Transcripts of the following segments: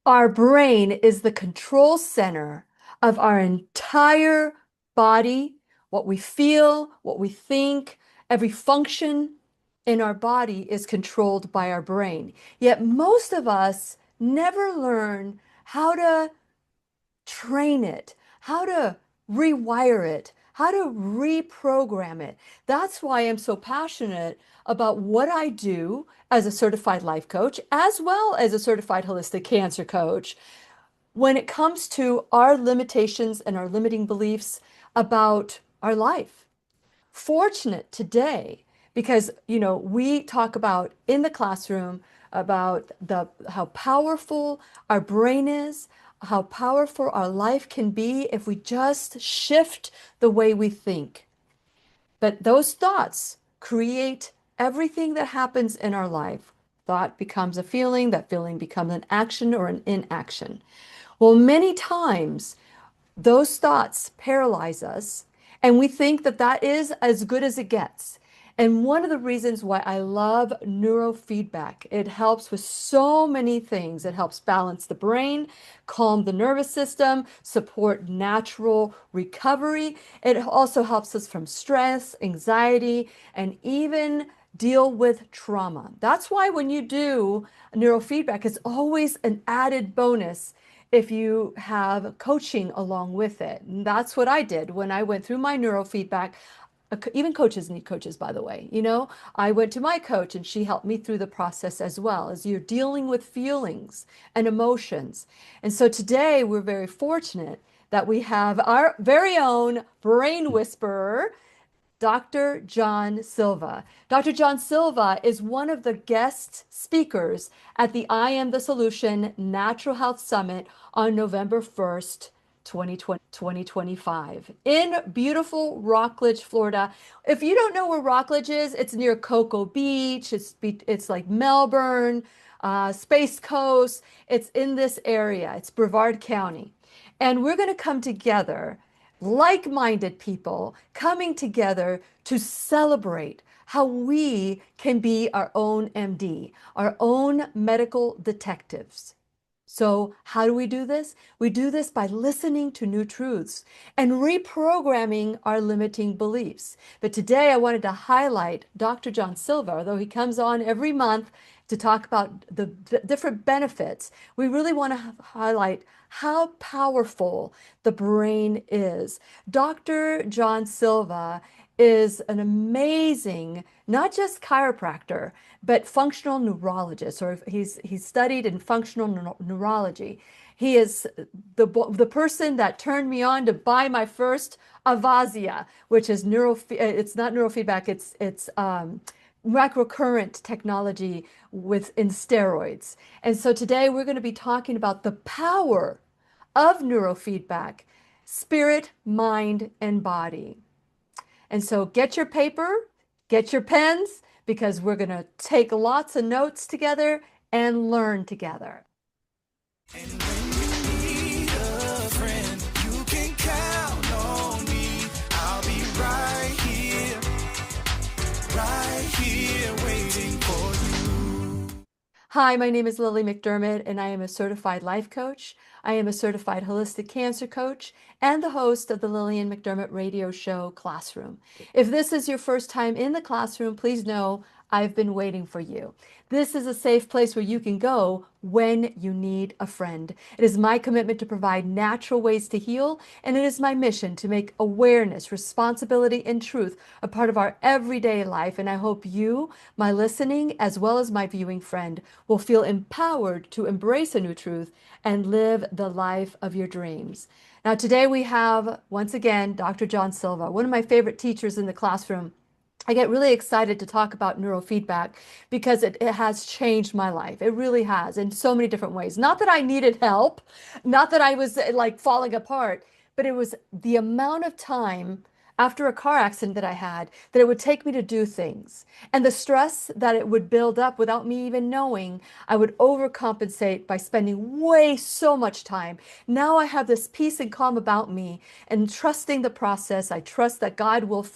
Our brain is the control center of our entire body, what we feel, what we think, every function in our body is controlled by our brain. Yet most of us never learn how to train it, how to rewire it, how to reprogram it. That's why I'm so passionate about what I do as a certified life coach, as well as a certified holistic cancer coach, when it comes to our limitations and our limiting beliefs about our life. Fortunate today because we talk about in the classroom about the how powerful our brain is, how powerful our life can be if we just shift the way we think. But those thoughts create everything that happens in our life. Thought becomes a feeling, that feeling becomes an action or an inaction. Well, many times those thoughts paralyze us, and we think that that is as good as it gets. And one of the reasons why I love neurofeedback, it helps with so many things. It helps balance the brain, calm the nervous system, support natural recovery. It also helps us from stress, anxiety, and even deal with trauma. That's why when you do neurofeedback, it's always an added bonus if you have coaching along with it. And that's what I did when I went through my neurofeedback. Even coaches need coaches, by the way. I went to my coach and she helped me through the process as well as you're dealing with feelings and emotions. And so today we're very fortunate that we have our very own brain whisperer, Dr. John Silva. Dr. John Silva is one of the guest speakers at the I Am the Solution Natural Health Summit on November 1st, 2025 in beautiful Rockledge, Florida. If you don't know where Rockledge is, it's near Cocoa Beach. It's like Melbourne, Space Coast. It's in this area. It's Brevard County. And we're going to come together, like-minded people coming together to celebrate how we can be our own MD, our own medical detectives. So, how do we do this? We do this by listening to new truths and reprogramming our limiting beliefs. But today I wanted to highlight Dr. John Silva, although he comes on every month to talk about the different benefits. We really want to highlight how powerful the brain is. Dr. John Silva is an amazing, not just chiropractor, but functional neurologist, or he's studied in functional neurology. He is the person that turned me on to buy my first Avazia, which is it's not neurofeedback, it's microcurrent technology in steroids. And so today we're going to be talking about the power of neurofeedback, spirit, mind, and body. And so get your paper, get your pens, because we're going to take lots of notes together and learn together. And when you need a friend, you can count on me. I'll be right here waiting for you. Hi, my name is Lily McDermott, and I am a certified life coach. I am a certified holistic cancer coach and the host of the Lillian McDermott radio show Classroom. If this is your first time in the classroom, please know I've been waiting for you. This is a safe place where you can go when you need a friend. It is my commitment to provide natural ways to heal, and it is my mission to make awareness, responsibility, and truth a part of our everyday life. And I hope you, my listening, as well as my viewing friend, will feel empowered to embrace a new truth and live the life of your dreams. Now, today we have, once again, Dr. John Silva, one of my favorite teachers in the classroom. I get really excited to talk about neurofeedback because it has changed my life. It really has in so many different ways. Not that I needed help, not that I was like falling apart, but it was the amount of time after a car accident that I had that it would take me to do things. And the stress that it would build up without me even knowing, I would overcompensate by spending way so much time. Now I have this peace and calm about me and trusting the process. I trust that God will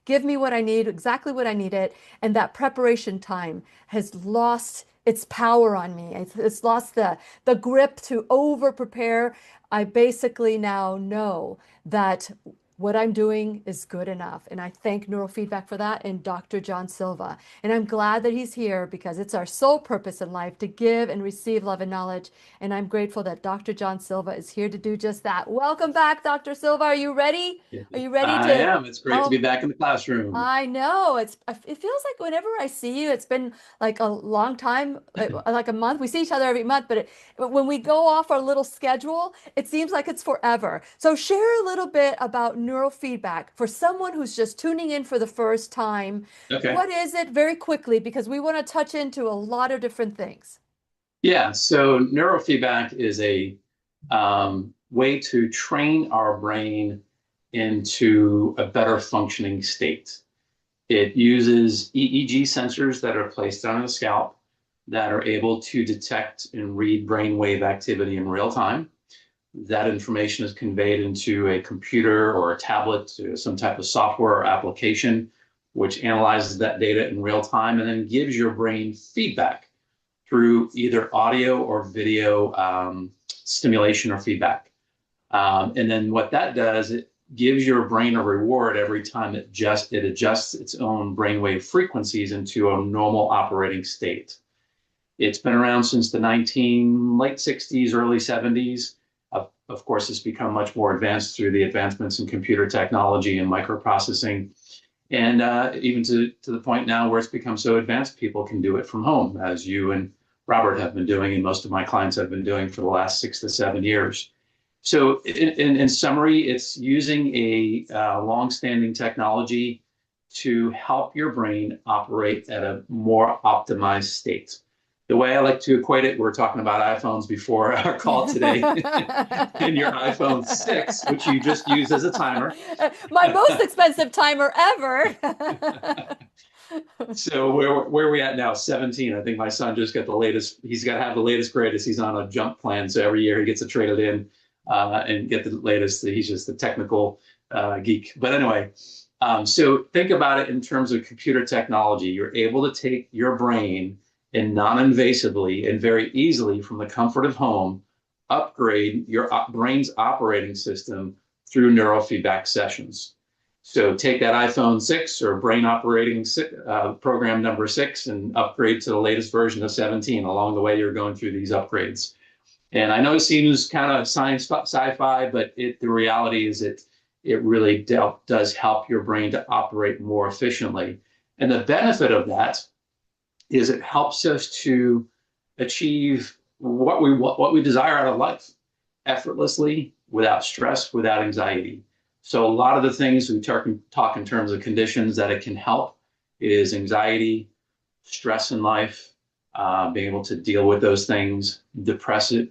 give me what I need, exactly what I needed, and that preparation time has lost its power on me. It's lost the grip to over prepare. I basically now know that what I'm doing is good enough. And I thank neurofeedback for that and Dr. John Silva. And I'm glad that he's here because it's our sole purpose in life to give and receive love and knowledge. And I'm grateful that Dr. John Silva is here to do just that. Welcome back, Dr. Silva. Are you ready? Are you ready I to? am. It's great to be Oh, back in the classroom. I know. It feels like whenever I see you, it's been like a long time, like a month. We see each other every month, but when we go off our little schedule, it seems like it's forever. So share a little bit about neurofeedback for someone who's just tuning in for the first time. Okay. What is it very quickly? Because we want to touch into a lot of different things. Yeah. So neurofeedback is a way to train our brain into a better functioning state. It uses EEG sensors that are placed on the scalp that are able to detect and read brainwave activity in real time. That information is conveyed into a computer or a tablet, some type of software or application, which analyzes that data in real time and then gives your brain feedback through either audio or video stimulation or feedback. And then what that does, it gives your brain a reward every time it adjusts its own brainwave frequencies into a normal operating state. It's been around since the late 60s, early 70s. Of course, it's become much more advanced through the advancements in computer technology and microprocessing. And even to the point now where it's become so advanced, people can do it from home, as you and Robert have been doing, and most of my clients have been doing for the last 6 to 7 years. So in summary, it's using a long-standing technology to help your brain operate at a more optimized state. The way I like to equate it, we're talking about iPhones before our call today, and your iPhone 6, which you just used as a timer. My most expensive timer ever. So where are we at now? 17. I think my son just got the latest. He's got to have the latest greatest. He's on a jump plan, so every year he gets to trade it in and get the latest. He's just a technical geek. But anyway, so think about it in terms of computer technology. You're able to take your brain and non-invasively and very easily from the comfort of home, upgrade your brain's operating system through neurofeedback sessions. So take that iPhone 6 or brain operating program number 6 and upgrade to the latest version of 17. Along the way, you're going through these upgrades. And I know it seems kind of sci-fi, but the reality is it really does help your brain to operate more efficiently. And the benefit of that is it helps us to achieve what we desire out of life effortlessly, without stress, without anxiety. So a lot of the things we talk in terms of conditions that it can help is anxiety, stress in life, being able to deal with those things, depression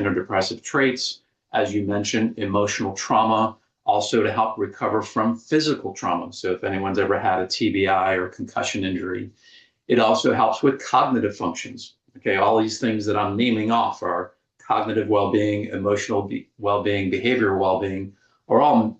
or depressive traits, as you mentioned, emotional trauma, also to help recover from physical trauma. So if anyone's ever had a TBI or concussion injury, it also helps with cognitive functions. Okay, all these things that I'm naming off are cognitive well-being, emotional well-being, behavioral well-being, are all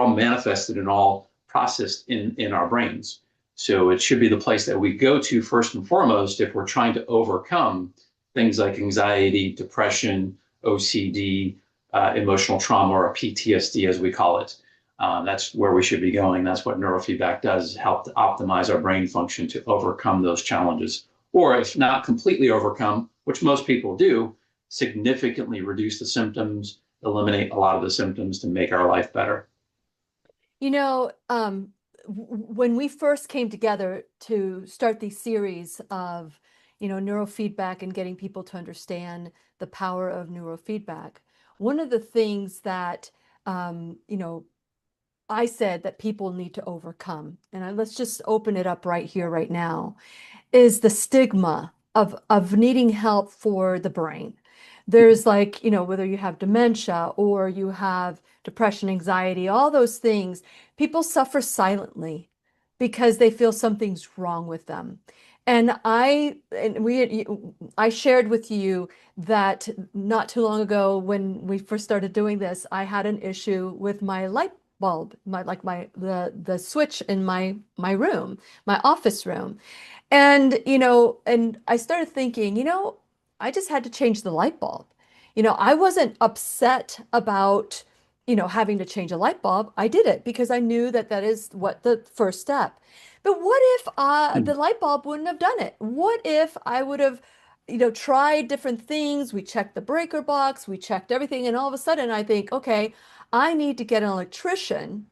manifested and all processed in our brains. So it should be the place that we go to first and foremost if we're trying to overcome things like anxiety, depression, OCD, emotional trauma, or PTSD as we call it. That's where we should be going. That's what neurofeedback does, help to optimize our brain function to overcome those challenges. Or if not completely overcome, which most people do, significantly reduce the symptoms, eliminate a lot of the symptoms to make our life better. You know, when we first came together to start these series of, neurofeedback and getting people to understand the power of neurofeedback, one of the things that, I said that people need to overcome, and let's just open it up right here, right now, is the stigma of needing help for the brain. There's like, whether you have dementia or you have depression, anxiety, all those things, people suffer silently because they feel something's wrong with them. And I shared with you that not too long ago when we first started doing this, I had an issue with my light bulb, the switch in my room, my office room. And, and I started thinking, I just had to change the light bulb. I wasn't upset about, having to change a light bulb. I did it because I knew that that is what the first step. But what if the light bulb wouldn't have done it? What if I would have, tried different things? We checked the breaker box, we checked everything, and all of a sudden I think, okay, I need to get an electrician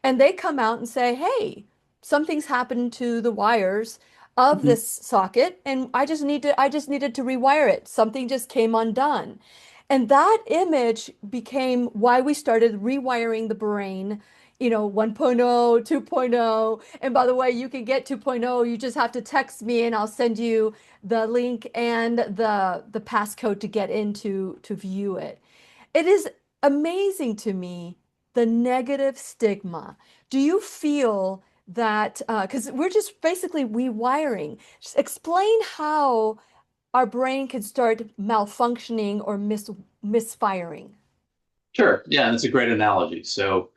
and they come out and say, hey, something's happened to the wires of Mhm. this socket, and I just needed to rewire it. Something just came undone. And that image became why we started rewiring the brain, 1.0, 2.0. And by the way, you can get 2.0. You just have to text me and I'll send you the link and the passcode to get into to view it. It is amazing to me the negative stigma. Do you feel that, because we're just basically rewiring, just explain how our brain can start malfunctioning or misfiring? Sure. Yeah, that's a great analogy. So,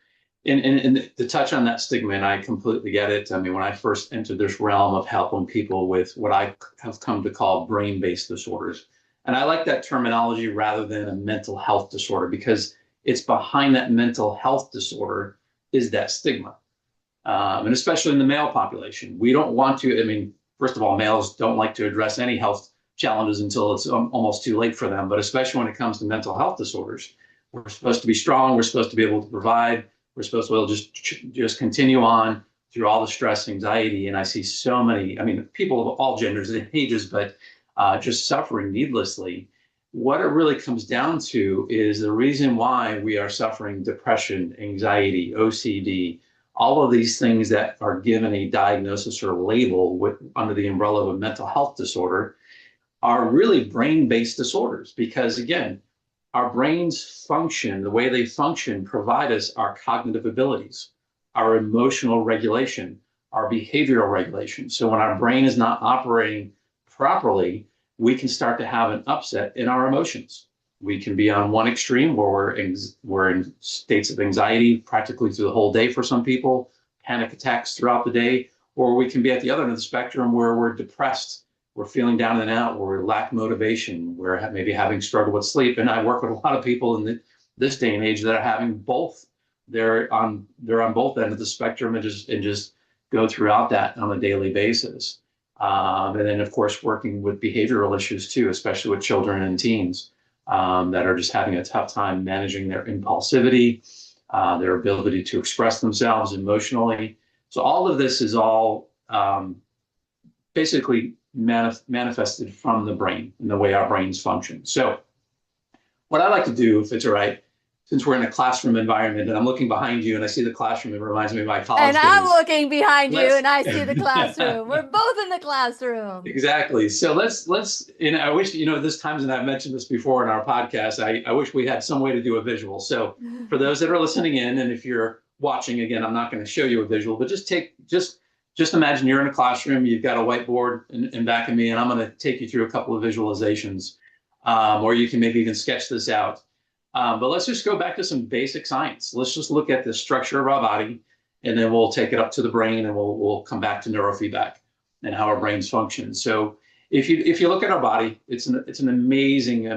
in to touch on that stigma, and I completely get it. I mean, when I first entered this realm of helping people with what I have come to call brain-based disorders, and I like that terminology rather than a mental health disorder because it's behind that mental health disorder is that stigma. And especially in the male population. We don't want to, I mean, first of all, males don't like to address any health challenges until it's almost too late for them, but especially when it comes to mental health disorders. We're supposed to be strong, we're supposed to be able to provide, we're supposed to be able to just continue on through all the stress, anxiety, and I see so many, I mean, people of all genders and ages, but just suffering needlessly. What it really comes down to is the reason why we are suffering depression, anxiety, OCD, all of these things that are given a diagnosis or label under the umbrella of a mental health disorder are really brain-based disorders because, again, our brains function, the way they function, provide us our cognitive abilities, our emotional regulation, our behavioral regulation. So when our brain is not operating properly, we can start to have an upset in our emotions. We can be on one extreme where we're in states of anxiety practically through the whole day for some people, panic attacks throughout the day, or we can be at the other end of the spectrum where we're depressed, we're feeling down and out, where we lack motivation, we're maybe having struggle with sleep. And I work with a lot of people in this day and age that are having both. They're on both ends of the spectrum and just go throughout that on a daily basis. And then, of course, working with behavioral issues too, especially with children and teens that are just having a tough time managing their impulsivity, their ability to express themselves emotionally. So all of this is all basically manifested from the brain and the way our brains function. So what I like to do, if it's all right, since we're in a classroom environment and I'm looking behind you and I see the classroom, it reminds me of my college And I'm days. looking behind you Let's and I see the classroom. We're both in the classroom. Exactly. So let's, and I wish, this times, and I've mentioned this before in our podcast, I wish we had some way to do a visual. So for those that are listening in, and if you're watching, again, I'm not going to show you a visual, but just imagine you're in a classroom, you've got a whiteboard in back of me, and I'm going to take you through a couple of visualizations, or you can maybe even sketch this out. But let's just go back to some basic science. Let's just look at the structure of our body, and then we'll take it up to the brain, and we'll come back to neurofeedback and how our brains function. So if you look at our body, it's an amazing,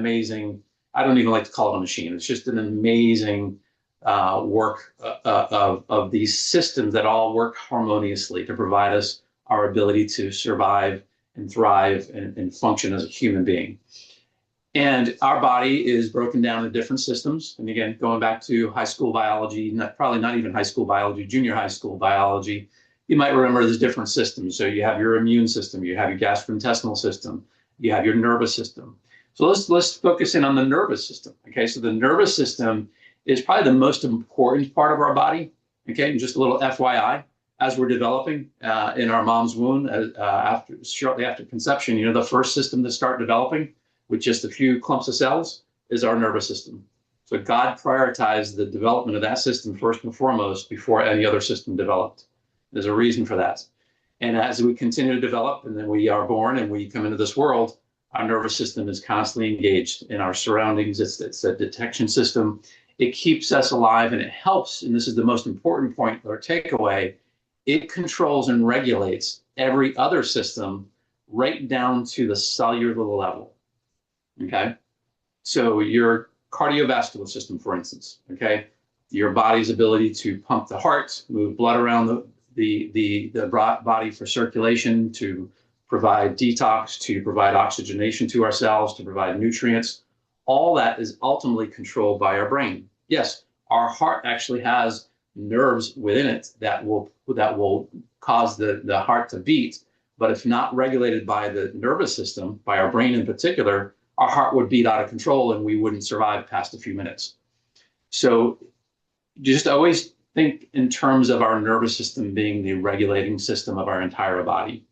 I don't even like to call it a machine. It's just an amazing work of these systems that all work harmoniously to provide us our ability to survive and thrive and function as a human being. And our body is broken down into different systems. And again, going back to high school biology, probably not even high school biology, junior high school biology, you might remember there's different systems. So you have your immune system, you have your gastrointestinal system, you have your nervous system. So let's focus in on the nervous system. Okay, so the nervous system is probably the most important part of our body. Okay, and just a little FYI, as we're developing in our mom's womb, shortly after conception, the first system to start developing with just a few clumps of cells is our nervous system. So God prioritized the development of that system first and foremost before any other system developed. There's a reason for that. And as we continue to develop and then we are born and we come into this world, our nervous system is constantly engaged in our surroundings. It's a detection system. It keeps us alive and it helps, and this is the most important point or takeaway, it controls and regulates every other system right down to the cellular level. Okay. So your cardiovascular system, for instance, okay, your body's ability to pump the heart, move blood around the body for circulation, to provide detox, to provide oxygenation to our cells, to provide nutrients, all that is ultimately controlled by our brain. Yes, our heart actually has nerves within it that will cause the heart to beat, but if not regulated by the nervous system, by our brain in particular, our heart would beat out of control and we wouldn't survive past a few minutes. So just always think in terms of our nervous system being the regulating system of our entire body,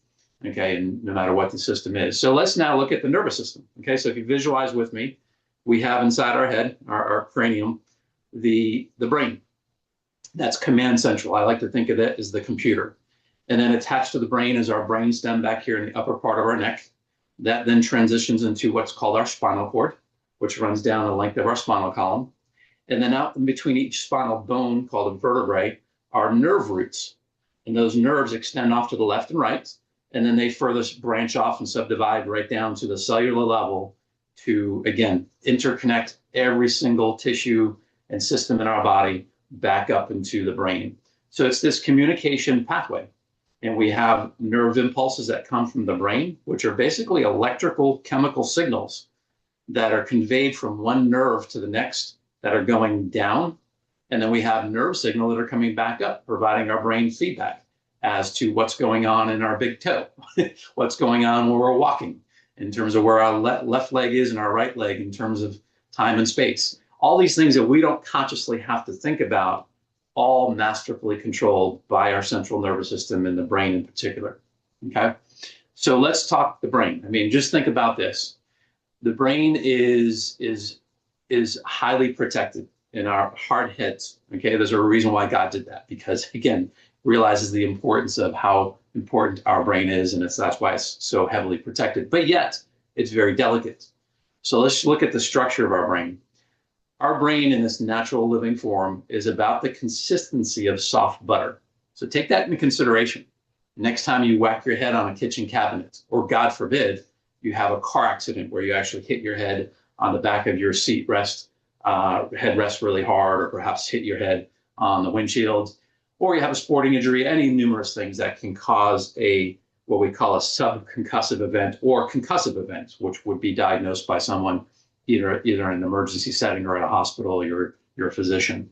okay, and no matter what the system is. So let's now look at the nervous system, okay? So if you visualize with me, we have inside our head, our cranium, the brain. That's command central. I like to think of it as the computer. And then attached to the brain is our brain stem back here in the upper part of our neck. That then transitions into what's called our spinal cord, which runs down the length of our spinal column. And then out in between each spinal bone, called a vertebrae, are nerve roots. And those nerves extend off to the left and right. And then they further branch off and subdivide right down to the cellular level to, again, interconnect every single tissue and system in our body back up into the brain. So it's this communication pathway. And we have nerve impulses that come from the brain, which are basically electrical chemical signals that are conveyed from one nerve to the next that are going down. And then we have nerve signals that are coming back up, providing our brain feedback as to what's going on in our big toe, what's going on when we're walking, in terms of where our left leg is and our right leg in terms of time and space. All these things that we don't consciously have to think about, all masterfully controlled by our central nervous system and the brain in particular, okay? So let's talk the brain. I mean, just think about this. The brain is highly protected in our hard hits, okay? There's a reason why God did that, because again, realizes the importance of how important our brain is, and that's why it's so heavily protected, but yet it's very delicate. So let's look at the structure of our brain. Our brain in this natural living form is about the consistency of soft butter. So take that into consideration. Next time you whack your head on a kitchen cabinet, or God forbid, you have a car accident where you actually hit your head on the back of your seat rest, headrest really hard, or perhaps hit your head on the windshield, or you have a sporting injury, any numerous things that can cause what we call a subconcussive event or concussive event, which would be diagnosed by someone either in an emergency setting or at a hospital, you're a physician.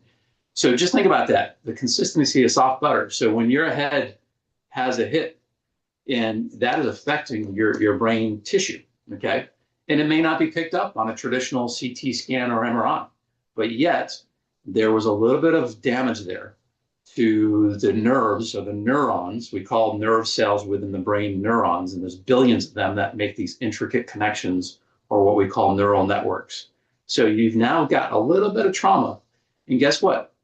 So just think about that, the consistency of soft butter. So when your head has a hit, and that is affecting your brain tissue, okay? And it may not be picked up on a traditional CT scan or MRI, but yet there was a little bit of damage there to the nerves or the neurons. We call nerve cells within the brain neurons, and there's billions of them that make these intricate connections, or what we call neural networks. So you've now got a little bit of trauma, and guess what?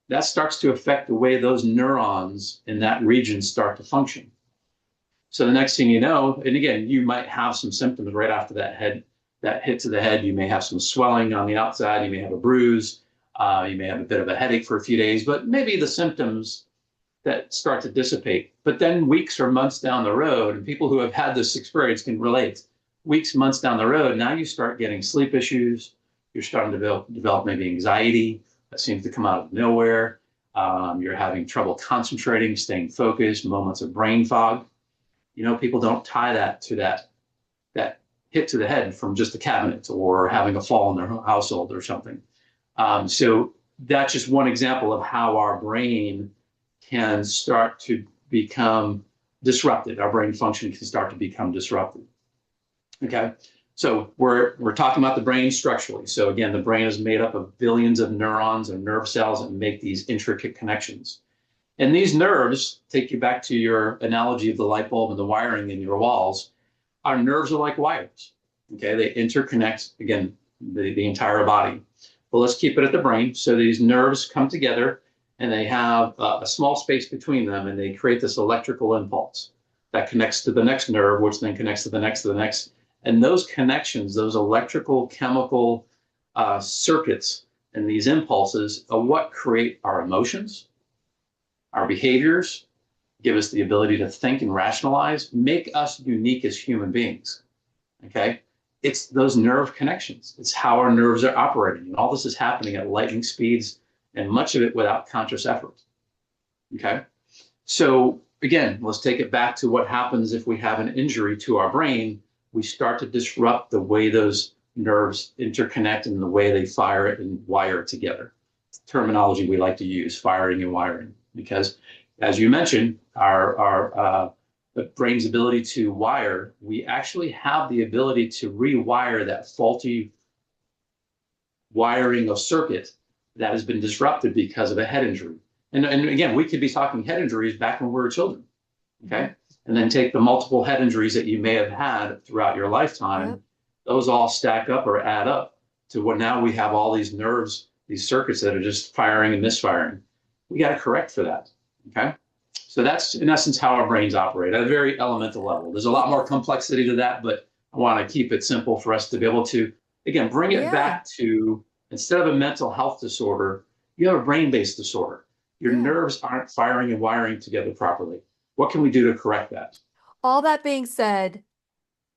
That starts to affect the way those neurons in that region start to function. So the next thing you know, and again, you might have some symptoms right after that hit to the head. You may have some swelling on the outside. You may have a bruise. You may have a bit of a headache for a few days, but maybe the symptoms that start to dissipate. But then weeks or months down the road, and people who have had this experience can relate, weeks, months down the road, now you start getting sleep issues. You're starting to develop maybe anxiety that seems to come out of nowhere. You're having trouble concentrating, staying focused, moments of brain fog. You know, people don't tie that to that hit to the head from just a cabinet or having a fall in their household or something. So that's just one example of how our brain can start to become disrupted. Our brain function can start to become disrupted. Okay, so we're talking about the brain structurally. So again, the brain is made up of billions of neurons and nerve cells that make these intricate connections. And these nerves, take you back to your analogy of the light bulb and the wiring in your walls, our nerves are like wires. Okay, they interconnect, again, the entire body. Well, let's keep it at the brain. So these nerves come together and they have a small space between them, and they create this electrical impulse that connects to the next nerve, which then connects to the next, to the next. And those connections, those electrical chemical circuits and these impulses are what create our emotions, our behaviors, give us the ability to think and rationalize, make us unique as human beings. Okay. It's those nerve connections. It's how our nerves are operating. And all this is happening at lightning speeds, and much of it without conscious effort. Okay. So again, let's take it back to what happens if we have an injury to our brain. We start to disrupt the way those nerves interconnect and the way they fire it and wire it together. Terminology we like to use, firing and wiring, because as you mentioned, the brain's ability to wire, we actually have the ability to rewire that faulty wiring of circuit that has been disrupted because of a head injury. And again, we could be talking head injuries back when we were children, okay? And then take the multiple head injuries that you may have had throughout your lifetime. Yep. Those all stack up or add up to what now we have all these nerves, these circuits that are just firing and misfiring. We got to correct for that, okay? So that's in essence how our brains operate at a very elemental level. There's a lot more complexity to that, but I want to keep it simple for us to be able to, again, bring it back to, instead of a mental health disorder, you have a brain-based disorder. Your nerves aren't firing and wiring together properly. What can we do to correct that? All that being said,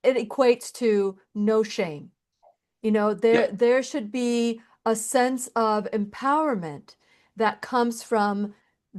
it equates to no shame. You know, there should be a sense of empowerment that comes from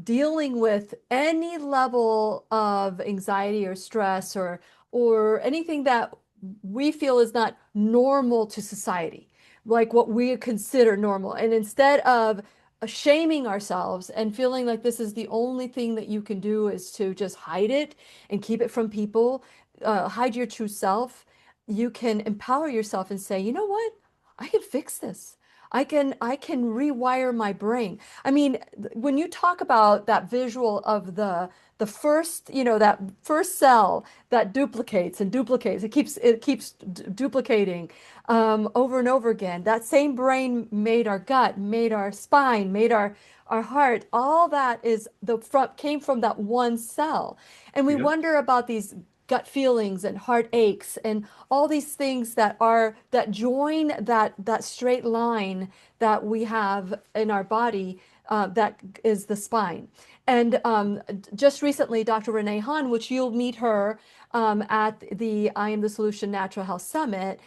dealing with any level of anxiety or stress or anything that we feel is not normal to society, like what we consider normal. And instead of shaming ourselves and feeling like this is the only thing that you can do is to just hide it and keep it from people, hide your true self, you can empower yourself and say, you know what? I can fix this. I can rewire my brain. I mean, when you talk about that visual of the first, you know, that first cell that duplicates and duplicates, it keeps duplicating over and over again. That same brain made our gut, made our spine, made our heart. All that came from that one cell. And we wonder about these gut feelings and heart aches and all these things that join that straight line that we have in our body, that is the spine. And just recently, Dr. Renee Hahn, which you'll meet her at the I Am the Solution Natural Health Summit,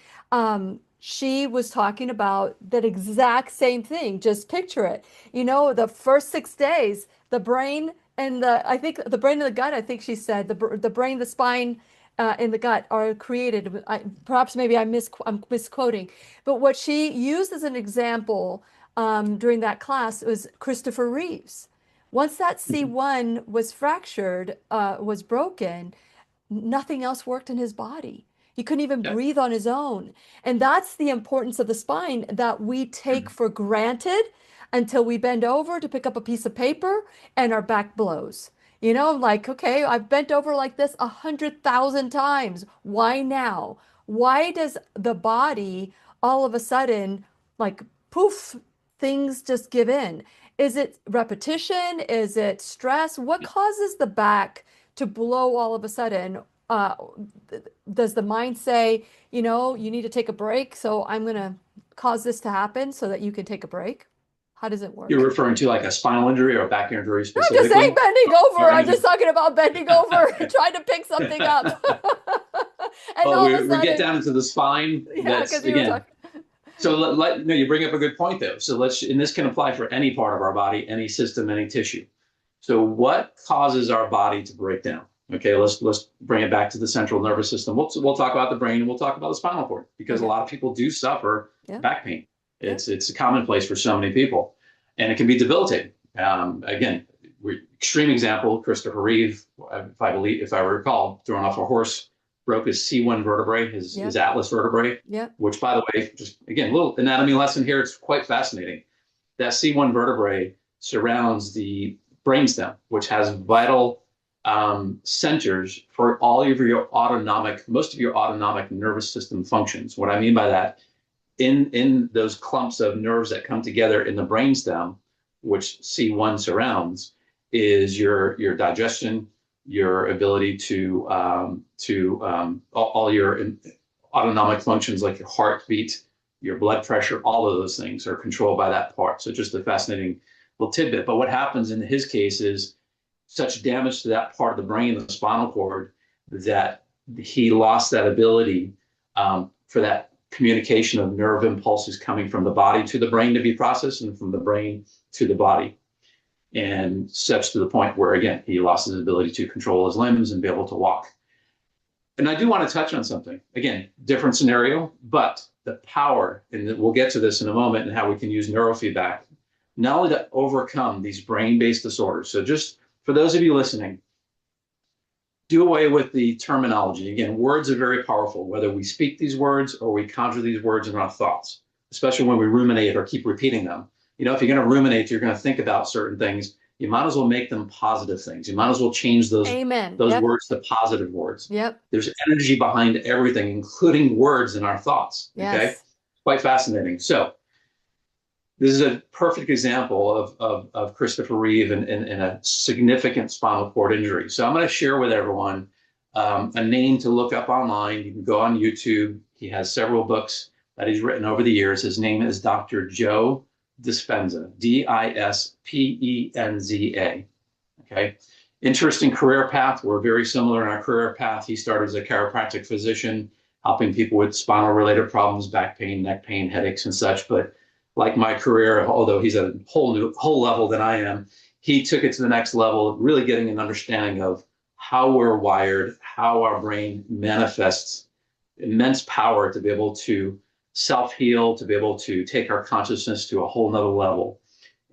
she was talking about that exact same thing. Just picture it. You know, the first 6 days, the brain and I think the brain and the gut, I think she said, the brain, the spine, and the gut are created. Perhaps maybe I'm misquoting, but what she used as an example during that class was Christopher Reeves. Once that C1 was fractured, was broken, nothing else worked in his body. He couldn't even breathe on his own. And that's the importance of the spine that we take for granted until we bend over to pick up a piece of paper and our back blows. You know, like, okay, I've bent over like this 100,000 times. Why now? Why does the body all of a sudden, like, poof, things just give in? Is it repetition? Is it stress? What causes the back to blow all of a sudden? Does the mind say, you know, you need to take a break, so I'm going to cause this to happen so that you can take a break? How does it work? You're referring to like a spinal injury or a back injury specifically? I'm just saying bending over. I'm just talking about bending over, trying to pick something up. And all of a sudden, we get down into the spine. That's again. So no, you bring up a good point though. So and this can apply for any part of our body, any system, any tissue. So what causes our body to break down? Okay, let's bring it back to the central nervous system. We'll talk about the brain and we'll talk about the spinal cord, because a lot of people do suffer back pain. It's a commonplace for so many people, and it can be debilitating. Again, extreme example: Christopher Reeve, if I recall, thrown off a horse, broke his C1 vertebrae, his atlas vertebrae. Which, by the way, just again, a little anatomy lesson here. It's quite fascinating. That C1 vertebrae surrounds the brainstem, which has vital centers for all of your most of your autonomic nervous system functions. What I mean by that, in those clumps of nerves that come together in the brainstem, which C1 surrounds, is your digestion, your ability to all your autonomic functions like your heartbeat, your blood pressure, all of those things are controlled by that part. So just a fascinating little tidbit. But what happens in his case is such damage to that part of the brain, the spinal cord, that he lost that ability for that communication of nerve impulses coming from the body to the brain to be processed and from the brain to the body. And such to the point where, again, he lost his ability to control his limbs and be able to walk. And I do want to touch on something. Again, different scenario, but the power, and we'll get to this in a moment, and how we can use neurofeedback, not only to overcome these brain-based disorders. So just for those of you listening, do away with the terminology. Again, words are very powerful, whether we speak these words or we conjure these words in our thoughts, especially when we ruminate or keep repeating them. You know, if you're going to ruminate, you're going to think about certain things. You might as well make them positive things. You might as well change those words to positive words. Yep. There's energy behind everything, including words in our thoughts. Yes. Okay. Quite fascinating. So this is a perfect example of Christopher Reeve in a significant spinal cord injury. So I'm going to share with everyone a name to look up online. You can go on YouTube. He has several books that he's written over the years. His name is Dr. Joe Dispenza, Dispenza. Okay. Interesting career path. We're very similar in our career path. He started as a chiropractic physician, helping people with spinal related problems, back pain, neck pain, headaches, and such. But like my career, although he's at a whole level than I am, he took it to the next level, really getting an understanding of how we're wired, how our brain manifests immense power to be able to self-heal, to be able to take our consciousness to a whole nother level.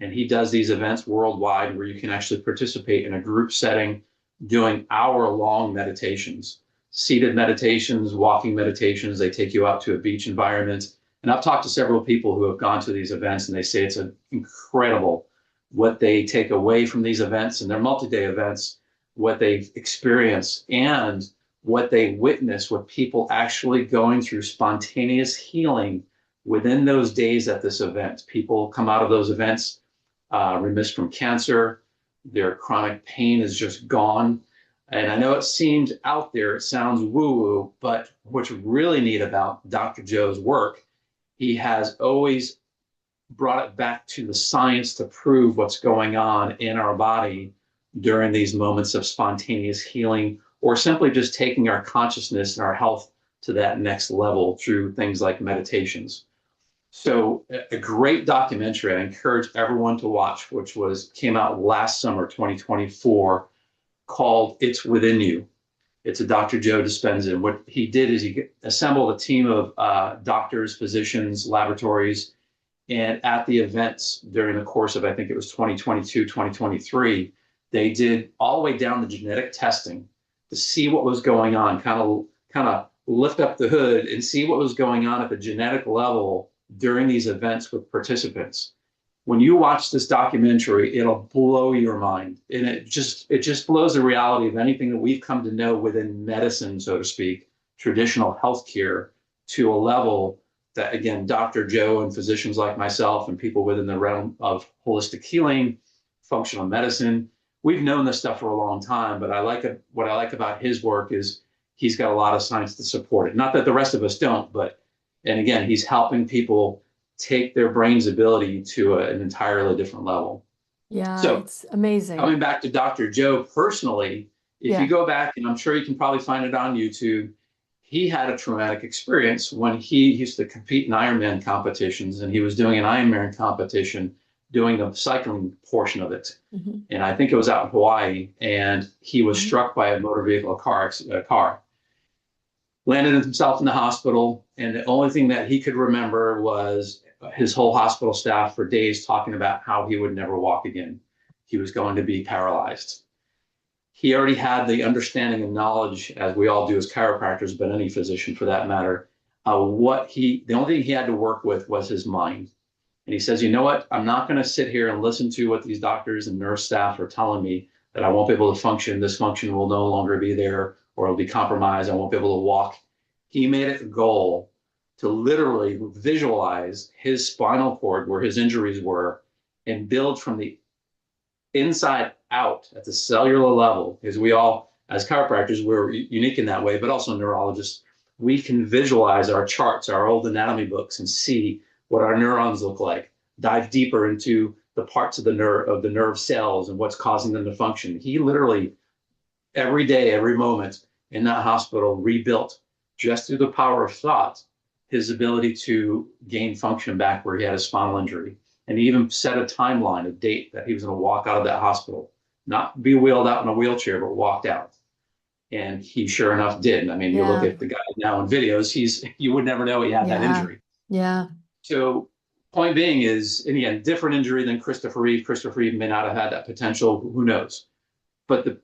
And he does these events worldwide where you can actually participate in a group setting doing hour-long meditations, seated meditations, walking meditations. They take you out to a beach environment. And I've talked to several people who have gone to these events, and they say it's incredible what they take away from these events, and they're multi-day events, what they experience and what they witness with people actually going through spontaneous healing within those days at this event. People come out of those events remiss from cancer. Their chronic pain is just gone. And I know it seems out there, it sounds woo-woo, but what's really neat about Dr. Joe's work, he has always brought it back to the science to prove what's going on in our body during these moments of spontaneous healing, or simply just taking our consciousness and our health to that next level through things like meditations. So a great documentary I encourage everyone to watch, which came out last summer, 2024, called It's Within You. It's a Dr. Joe Dispenza. And what he did is he assembled a team of doctors, physicians, laboratories, and at the events during the course of, I think it was 2022, 2023, they did all the way down the genetic testing to see what was going on, kind of lift up the hood and see what was going on at the genetic level during these events with participants. When you watch this documentary, it'll blow your mind. And it just blows the reality of anything that we've come to know within medicine, so to speak, traditional healthcare, to a level that, again, Dr. Joe and physicians like myself and people within the realm of holistic healing, functional medicine, we've known this stuff for a long time, but what I like about his work is he's got a lot of science to support it. Not that the rest of us don't, and again, he's helping people take their brain's ability to an entirely different level. Yeah, so it's amazing. Coming back to Dr. Joe personally, if you go back, and I'm sure you can probably find it on YouTube, he had a traumatic experience when he used to compete in Ironman competitions, and he was doing an Ironman competition, doing the cycling portion of it. Mm-hmm. And I think it was out in Hawaii, and he was struck by a motor vehicle, a car. Landed himself in the hospital, and the only thing that he could remember was his whole hospital staff for days talking about how he would never walk again. He was going to be paralyzed. He already had the understanding and knowledge, as we all do as chiropractors, but any physician for that matter, the only thing he had to work with was his mind. And he says, you know what? I'm not going to sit here and listen to what these doctors and nurse staff are telling me that I won't be able to function. This function will no longer be there, or it'll be compromised. I won't be able to walk. He made it a goal to literally visualize his spinal cord where his injuries were and build from the inside out at the cellular level. Because we all, as chiropractors, we're unique in that way, but also neurologists, we can visualize our charts, our old anatomy books, and see what our neurons look like, dive deeper into the parts of the nerve cells and what's causing them to function. He literally every day, every moment in that hospital rebuilt just through the power of thought his ability to gain function back where he had a spinal injury. And he even set a timeline, a date that he was going to walk out of that hospital, not be wheeled out in a wheelchair, but walked out. And he sure enough did. I mean, you look Yeah. at the guy now in videos, you would never know he had that Yeah. injury. Yeah. So point being is, and again, different injury than Christopher Reeve. Christopher Reeve may not have had that potential. Who knows? But the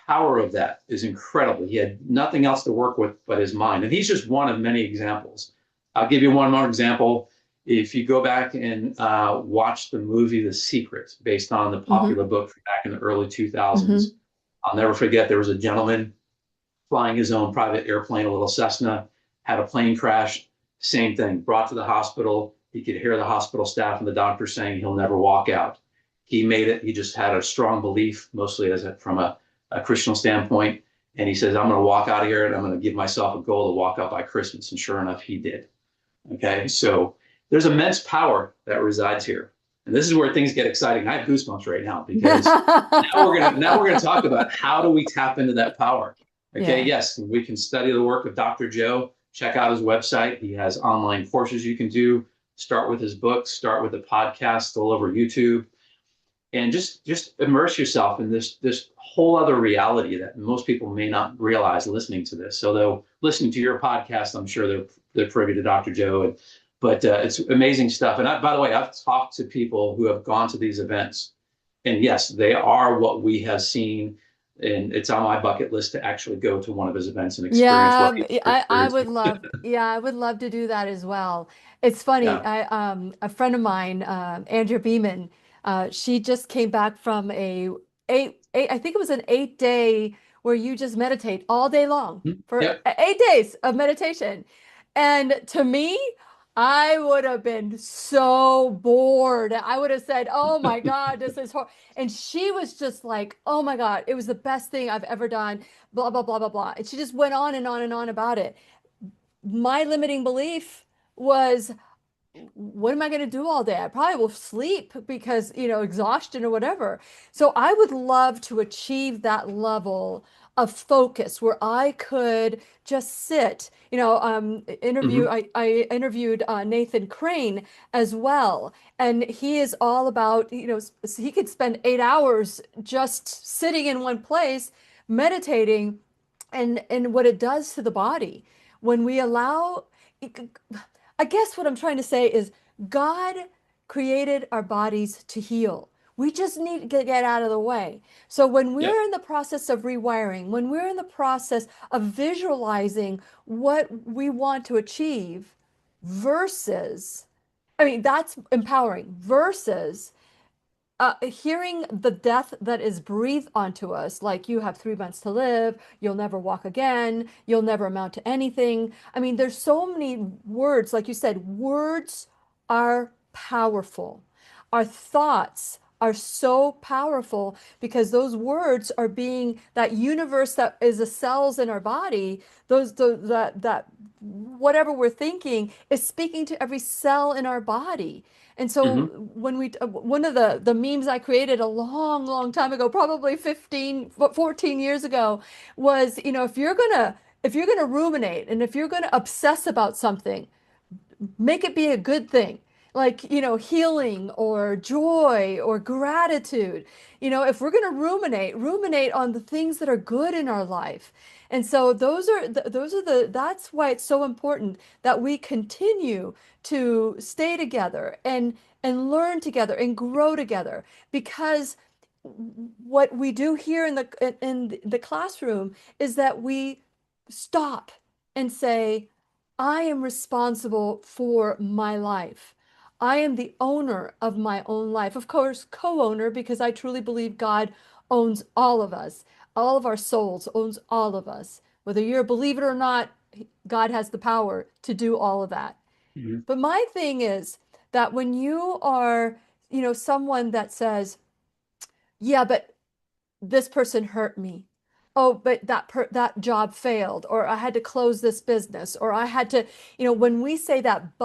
power of that is incredible. He had nothing else to work with but his mind. And he's just one of many examples. I'll give you one more example. If you go back and watch the movie The Secret, based on the popular book from back in the early 2000s, I'll never forget there was a gentleman flying his own private airplane, a little Cessna, had a plane crash, same thing, brought to the hospital. He could hear the hospital staff and the doctor saying he'll never walk out. He made it. He just had a strong belief, mostly from a Christian standpoint. And he says, I'm going to walk out of here and I'm going to give myself a goal to walk out by Christmas. And sure enough, he did. Okay. So there's immense power that resides here. And this is where things get exciting. I have goosebumps right now because now we're gonna talk about how do we tap into that power. Okay, Yeah. yes, we can study the work of Dr. Joe. Check out his website. He has online courses you can do. Start with his books. Start with the podcast all over YouTube, and just immerse yourself in this whole other reality that most people may not realize listening to this. So though listening to your podcast, I'm sure they're privy to Dr. Joe, but it's amazing stuff. And by the way, I've talked to people who have gone to these events, and yes, they are what we have seen. And it's on my bucket list to actually go to one of his events and experience what Yeah, people are I would experiencing. love, yeah, I would love to do that as well. It's funny, Yeah. a friend of mine, Andrea Beeman, she just came back from I think it was an 8 day where you just meditate all day long for Yep. 8 days of meditation. And to me, I would have been so bored. I would have said, "Oh my God, this is horrible." And she was just like, "Oh my God, it was the best thing I've ever done." Blah blah blah blah blah. And she just went on and on and on about it. My limiting belief was, what am I going to do all day? I probably will sleep because, exhaustion or whatever. So I would love to achieve that level of focus where I could just sit. Hmm. I interviewed Nathan Crane as well, and he is all about, he could spend 8 hours just sitting in one place, meditating, and what it does to the body when we allow. I guess what I'm trying to say is God created our bodies to heal. We just need to get out of the way. So when Yep. we're in the process of rewiring, when we're in the process of visualizing what we want to achieve versus, I mean, that's empowering versus hearing the death that is breathed onto us, like you have 3 months to live, you'll never walk again, you'll never amount to anything. I mean, there's so many words, like you said, words are powerful. Our thoughts are so powerful because those words are being that universe that is the cells in our body, that whatever we're thinking is speaking to every cell in our body. And so Hmm. when one of the memes I created a long, long time ago, probably 14 years ago, was, if you're gonna ruminate and if you're gonna obsess about something, make it be a good thing, like, healing or joy or gratitude. If we're going to ruminate on the things that are good in our life. And so that's why it's so important that we continue to stay together and learn together and grow together, because what we do here in the classroom is that we stop and say, I am responsible for my life. I am the owner of my own life. Of course, co-owner, because I truly believe God owns all of us. All of our souls owns all of us. Whether you believe it or not, God has the power to do all of that. Hmm. But my thing is that when you are, someone that says, yeah, but this person hurt me. Oh, but that job failed, or I had to close this business, or I had to, when we say that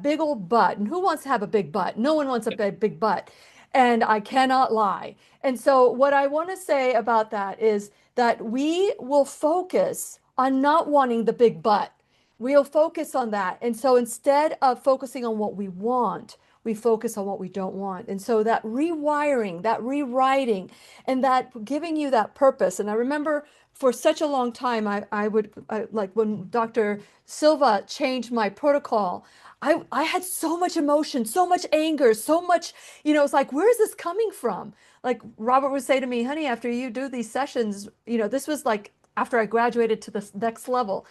big old but, and who wants to have a big butt? No one wants a big butt. and I cannot lie. And so what I want to say about that is that we will focus on not wanting the big butt. We'll focus on that. And so instead of focusing on what we want, we focus on what we don't want. And so that rewiring, that rewriting, and that giving you that purpose. And I remember for such a long time, like when Dr. Silva changed my protocol, I had so much emotion, so much anger, so much, it's like, where is this coming from? Like Robert would say to me, honey, after you do these sessions, this was like after I graduated to the next level.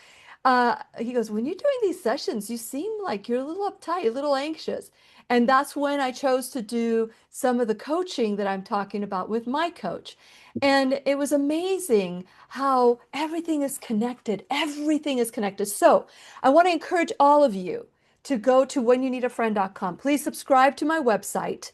He goes, when you're doing these sessions, you seem like you're a little uptight, a little anxious. And that's when I chose to do some of the coaching that I'm talking about with my coach. And it was amazing how everything is connected. Everything is connected. So I want to encourage all of you to go to whenyouneedafriend.com. Please subscribe to my website.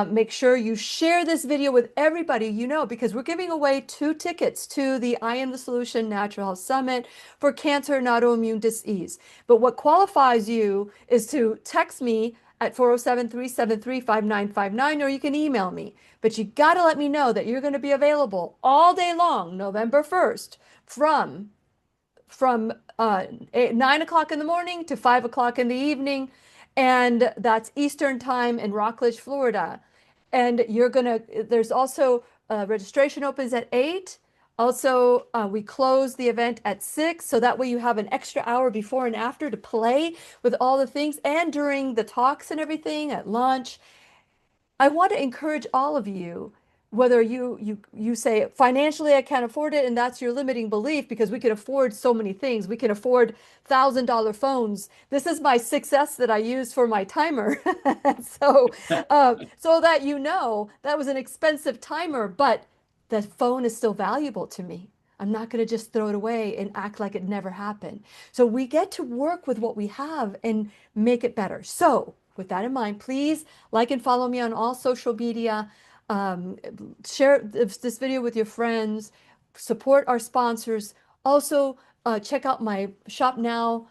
Make sure you share this video with everybody you know, because we're giving away 2 tickets to the I Am the Solution Natural Health Summit for Cancer and Autoimmune Dys-Ease. But what qualifies you is to text me at 407-373-5959, or you can email me. But you got to let me know that you're going to be available all day long, November 1st, from 9 o'clock in the morning to 5 o'clock in the evening. And that's Eastern time in Rockledge, Florida. And there's also registration opens at 8. Also, we close the event at 6. So that way you have an extra hour before and after to play with all the things. And during the talks and everything at lunch. I want to encourage all of you, whether you say financially I can't afford it, and that's your limiting belief, because we can afford so many things. We can afford $1,000 phones. This is my 6S that I use for my timer. So, so that that was an expensive timer, but the phone is still valuable to me. I'm not going to just throw it away and act like it never happened. So we get to work with what we have and make it better. So with that in mind, please like and follow me on all social media. Share this video with your friends. Support our sponsors. Also, check out my Shop Now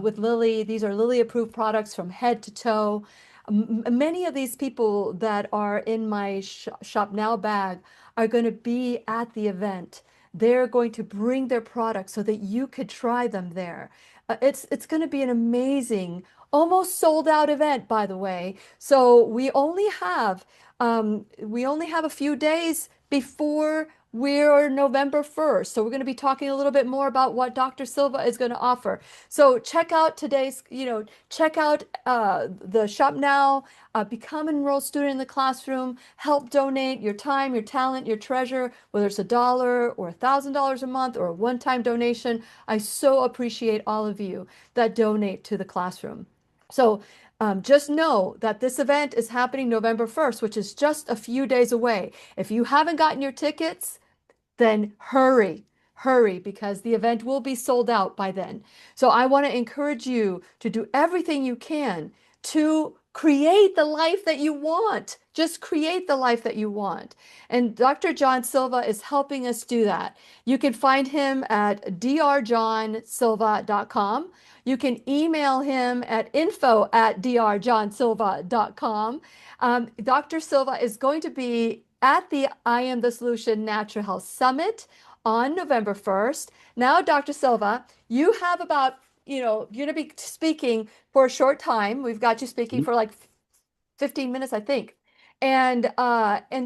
with Lily. These are Lily approved products from head to toe. Many of these people that are in my Shop Now bag are going to be at the event. They're going to bring their products so that you could try them there. It's going to be an amazing, almost sold out event, by the way. So we only have a few days before we're November 1st. So we're going to be talking a little bit more about what Dr. Silva is going to offer. So check out check out the Shop Now, become an enrolled student in the classroom, help donate your time, your talent, your treasure, whether it's $1 or $1,000 a month or a one-time donation. I so appreciate all of you that donate to the classroom. So just know that this event is happening November 1st, which is just a few days away. If you haven't gotten your tickets, then hurry, because the event will be sold out by then. So I want to encourage you to do everything you can to create the life that you want. Just create the life that you want. And Dr. John Silva is helping us do that. You can find him at drjohnsilva.com. You can email him at info@drjohnsilva.com. Dr. Silva is going to be at the I Am the Solution Natural Health Summit on November 1st. Now, Dr. Silva, you have about, you're going to be speaking for a short time. We've got you speaking for like 15 minutes, I think. And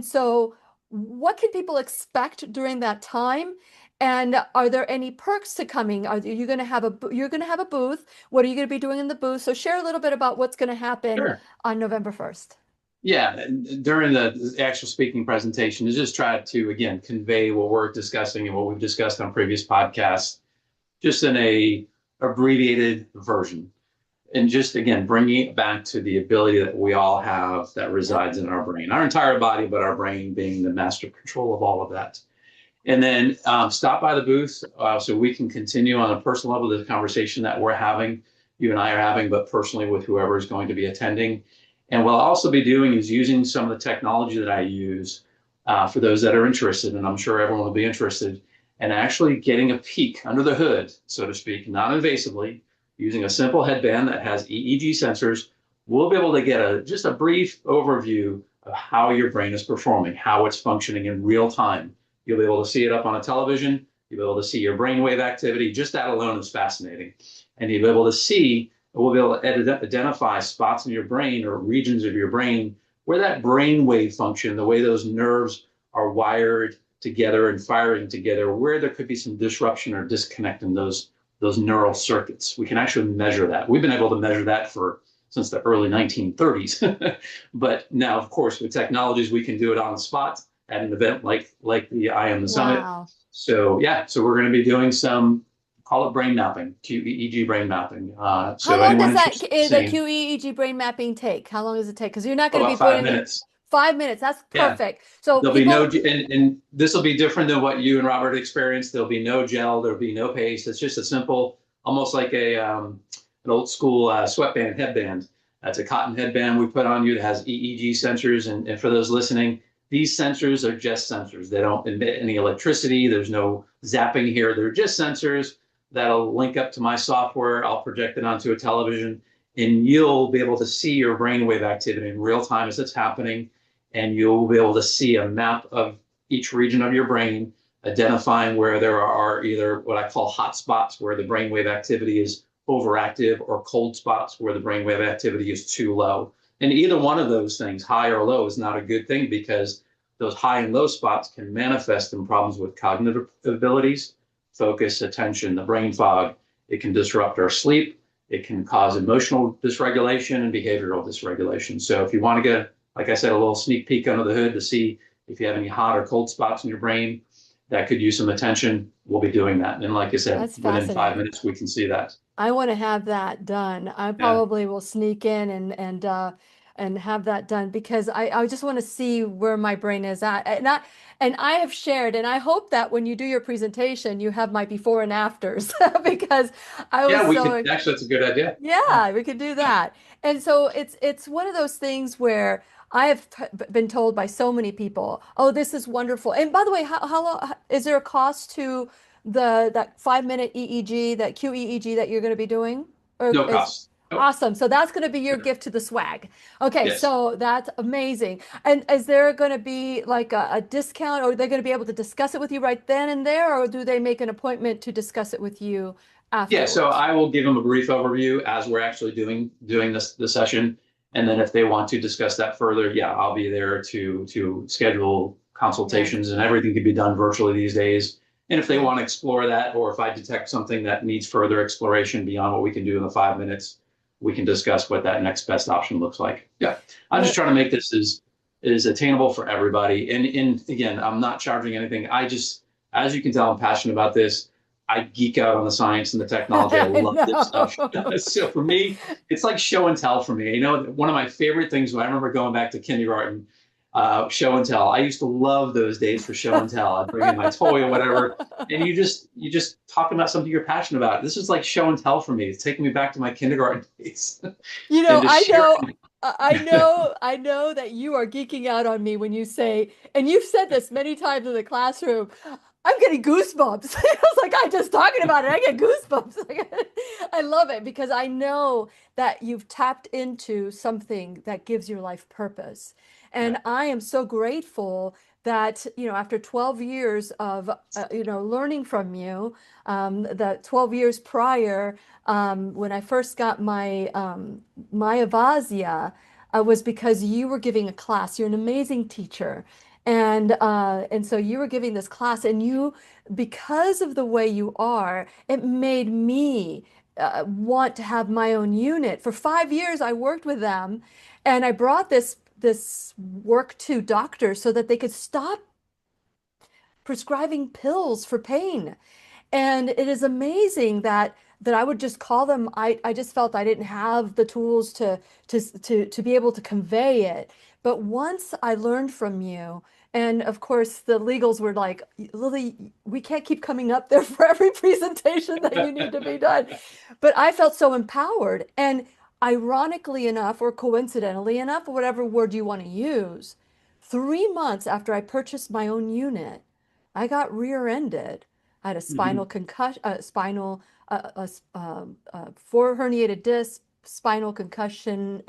so what can people expect during that time? And are there any perks to coming? Are you going to have you're going to have a booth? What are you going to be doing in the booth? So share a little bit about what's going to happen on November 1st. Yeah, during the actual speaking presentation, to just try to, again, convey what we're discussing and what we've discussed on previous podcasts, just in a abbreviated version. And just, again, bringing it back to the ability that we all have that resides in our brain, our entire body, but our brain being the master control of all of that. And then stop by the booth so we can continue on a personal level the conversation that we're having, you and I are having, but personally with whoever is going to be attending. And what I'll also be doing is using some of the technology that I use for those that are interested, and I'm sure everyone will be interested, and actually getting a peek under the hood, so to speak, non-invasively, using a simple headband that has EEG sensors. We'll be able to get just a brief overview of how your brain is performing, how it's functioning in real time. You'll be able to see it up on a television. You'll be able to see your brainwave activity. Just that alone is fascinating. And you'll be able to see, we'll be able to identify spots in your brain or regions of your brain where that brainwave function, the way those nerves are wired together and firing together, where there could be some disruption or disconnect in those neural circuits. We can actually measure that. We've been able to measure that since the early 1930s. But now, of course, with technologies, we can do it on the spot at an event like the I Am the Summit. Wow. So yeah, so we're going to be doing some, call it brain mapping, QEEG brain mapping. How So long anyone does that interested in the seeing, QEEG brain mapping take? How long does it take? Because you're not going to be about five putting it minutes. 5 minutes. That's Yeah. perfect. So There'll be no, people, and this will be different than what you and Robert experienced. There'll be no gel. There'll be no paste. It's just a simple, almost like an old school sweatband headband. That's a cotton headband we put on you that has EEG sensors. And for those listening, these sensors are just sensors. They don't emit any electricity. There's no zapping here. They're just sensors that'll link up to my software. I'll project it onto a television, and you'll be able to see your brainwave activity in real time as it's happening. And you'll be able to see a map of each region of your brain, identifying where there are either what I call hot spots, where the brainwave activity is overactive, or cold spots where the brainwave activity is too low. And either one of those things, high or low, is not a good thing, because those high and low spots can manifest in problems with cognitive abilities, focus, attention, the brain fog. It can disrupt our sleep. It can cause emotional dysregulation and behavioral dysregulation. So if you want to get, like I said, a little sneak peek under the hood to see if you have any hot or cold spots in your brain that could use some attention, we'll be doing that. And like I said, that's within 5 fascinating. minutes, we can see that. I want to have that done. I Yeah. probably will sneak in and have that done, because I just want to see where my brain is at. And I have shared, and I hope that when you do your presentation, you have my before and afters because I was Yeah, we so could actually, that's a good idea. Yeah. yeah, we could do that. And so it's one of those things where I have been told by so many people, "Oh, this is wonderful." And by the way, how long is there a cost to that 5 minute EEG, that QEEG that you're going to be doing? Or No is cost. Nope. awesome. So that's going to be your gift to the swag. Okay, Yes. so that's amazing. And is there going to be like a discount, or are they going to be able to discuss it with you right then and there, or do they make an appointment to discuss it with you Yeah, so afterwards? I will give them a brief overview as we're actually doing this the session, and then if they want to discuss that further, yeah, I'll be there to schedule Yeah, consultations, and everything can be done virtually these days. And if they yeah. want to explore that, or if I detect something that needs further exploration beyond what we can do in the 5 minutes, we can discuss what that next best option looks like. Yeah, I'm just Well, trying to make this as attainable for everybody. And again, I'm not charging anything. I just, as you can tell, I'm passionate about this. I geek out on the science and the technology. I love this stuff. no. So for me, it's like show and tell for me. You know, one of my favorite things, when I remember going back to kindergarten, show and tell. I used to love those days for show and tell. I'd bring in my toy or whatever, and you just talking about something you're passionate about. This is like show and tell for me. It's taking me back to my kindergarten days, You and know, just I know, sharing. I know that you are geeking out on me when you say, and you've said this many times in the classroom, I'm getting goosebumps. I was like, I'm just talking about it. I get goosebumps. I love it because I know that you've tapped into something that gives your life purpose. Yeah. And I am so grateful that, after 12 years of, learning from you, the 12 years prior, when I first got my Avasia, was because you were giving a class. You're an amazing teacher. And so you were giving this class, and because of the way you are, it made me want to have my own unit. For 5 years, I worked with them, and I brought this work to doctors so that they could stop prescribing pills for pain. And it is amazing that I would just call them. I just felt I didn't have the tools to be able to convey it. But once I learned from you, and of course the legals were like, Lily, we can't keep coming up there for every presentation that you need to be done. But I felt so empowered. And ironically enough, or coincidentally enough, or whatever word you want to use, 3 months after I purchased my own unit, I got rear-ended. I had a spinal Mhm. concussion, four herniated discs, spinal concussion,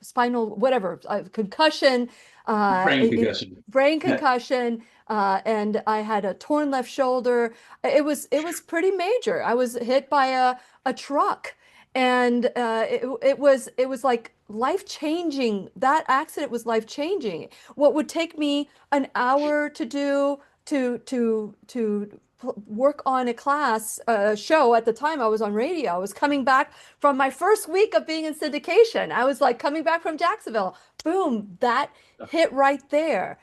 spinal, whatever, concussion, Brain concussion. brain concussion, and I had a torn left shoulder. It was pretty major. I was hit by a truck, and it was like life changing. That accident was life changing. What would take me an hour to do to work on a class show. At the time I was on radio. I was coming back from my first week of being in syndication. I was like coming back from Jacksonville. Boom, that hit right there.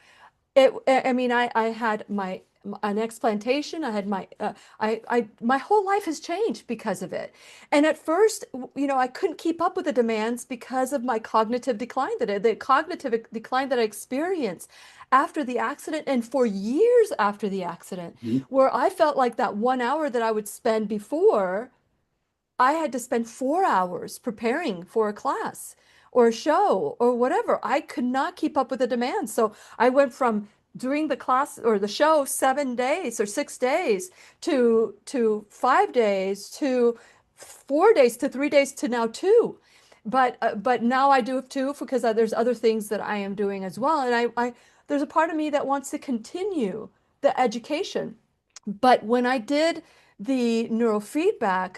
I mean, I had an explantation. I had my whole life has changed because of it. And at first, I couldn't keep up with the demands because of my cognitive decline the cognitive decline that I experienced after the accident and for years after the accident, Mhm. where I felt like that 1 hour that I would spend before, I had to spend 4 hours preparing for a class or a show or whatever. I could not keep up with the demands. So I went from doing the class or the show 7 days or 6 days to 5 days to 4 days to 3 days to now two. But now I do have two because there's other things that I am doing as well. And I there's a part of me that wants to continue the education. But when I did the neurofeedback,